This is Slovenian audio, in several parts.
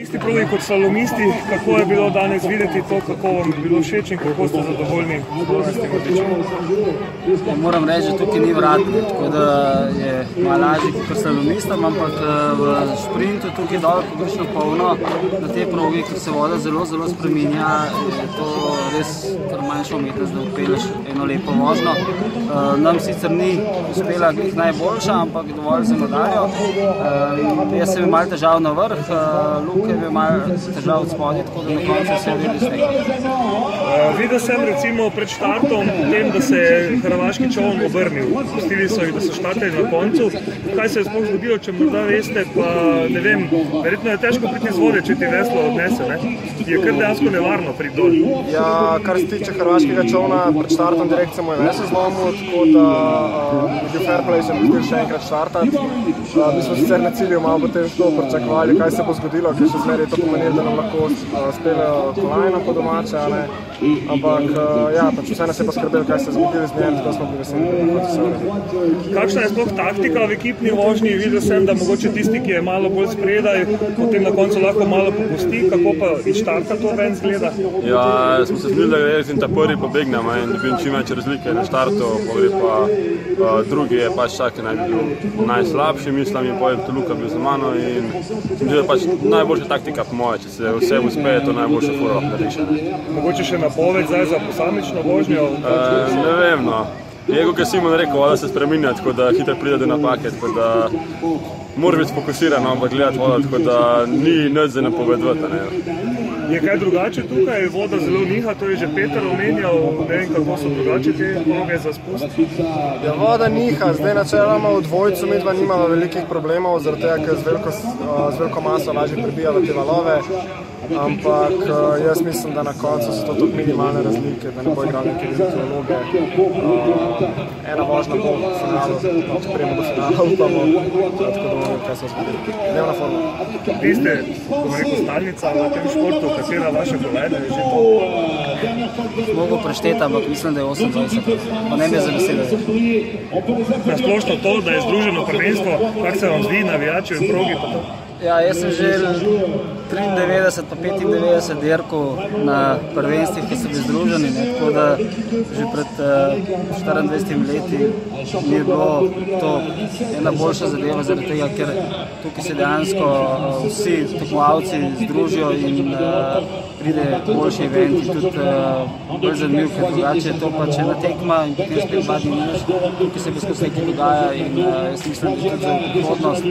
Isti progi kot slalomisti, kako je bilo danes videti to, kako vam je bilo všeč in kako ste zadovoljni s slovenskim odličjem? Moram reči, da tukaj ni vratnik, tako da je malo lažje kot slalomistom, ampak v šprintu tukaj dol, ko greš na polno, na te progi, ker se voda zelo spreminja, je to res kar manjša umetnost, da odpelješ eno lepo vožnjo. Nam sicer ni uspela najboljša, ampak dovolj za medaljo. Jaz sem imel malo težav na vrh, Luka je imel malo težav od spodaj, tako da na koncu se je videli sneg. Videl sem recimo pred štartom tem, da se je hrvaški čoln obrnil. Pustili so jih, da so štartali na koncu. Kaj se je sploh zgodilo, če morda veste, pa ne vem, verjetno je težko priti z vode, če ti veslo odnese, ne? Je kar dejansko nevarno priti dol. Ja, kar se tiče hrvaškega čolna, pred štartom direkt se mu je veslo zlomil, tako da je bil fair play, sem pustil še enkrat štartati. Mi smo sicer na cilju malo potem to pričakovali, kaj se bo zgodilo, ker še zmeraj je to pomenilo, da nam lahko speljajo kolajno po domače, ne? Ampak ja, pač vse nas je poskrbelo, kaj se je zgodilo z njem, tako smo bili veseli. Kakšna je sploh taktika v ekipni vožnji? Videl sem, da mogoče tisti, ki je malo bolj spredaj, potem na koncu lahko malo popusti, kako pa iz štarta to ven zgleda? Ja, smo se zgodili, da jaz in ta prvi pobegnemo in dobim čim več razlike na štartu, pa drugi je pač čak najslabši, mislim, in potem Luka bil za mano in sem videl pač najboljša taktika po moje, če se vse uspe, je to najboljša fura narediš. Mogoče še napoved zdaj za posamično vožnjo? Ne vem, no. Je, kot je Simon rekel, voda se spreminja, tako da hitro pride do napake, tako da mora biti fokusiran, ampak gledati vodo, tako da ni nič za napovedovati. Je kaj drugače tukaj? Voda zelo niha, to je že Peter omenjal, ne vem, kako so drugače te proge za spust. Ja, voda niha, zdaj načeloma v dvojcu midva nimava velikih problemov, zaradi tega, ker z veliko maso lažje prebijava te valove. Ampak jaz mislim, da na koncu so to tudi minimalne razlike, da ne bo igral neke velike vloge. Ena vožnja bo v finalu, če prijemo do finala, upamo, tako da bomo kaj se zgodili. Dnevna forma. Vi ste, bomo rekel, stalnica v tem športu, katera vaša kolajna je že to? Mogo prešteti, ampak mislim, da je 28, pa ne me zaveselili. Na splošno to, da je združeno prvenstvo, kako se vam zdi, navijači v progi pa to? Ja, jaz sem že 93 pa 95 dirkal na prvenstvih, ki so bili združeni, tako da že pred 24 leti mi je bilo to ena boljša zadeva, zaradi tega, ker tukaj se dejansko vsi tekmovalci združijo in pride boljši event in tudi bolj zanimiv, ker drugače je to pač ena tekma in potem spet 2 dni nič, tukaj se bez nekaj dogaja in jaz mislim, da je tudi za prihodnost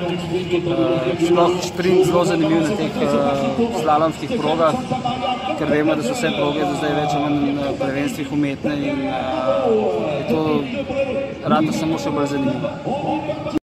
sploh šprint zelo zanimiv na teh slalomskih progah, ker vemo, da so vse proge do zdaj več na prvenstvih umetne in je to rata samo še bolj zanimivo.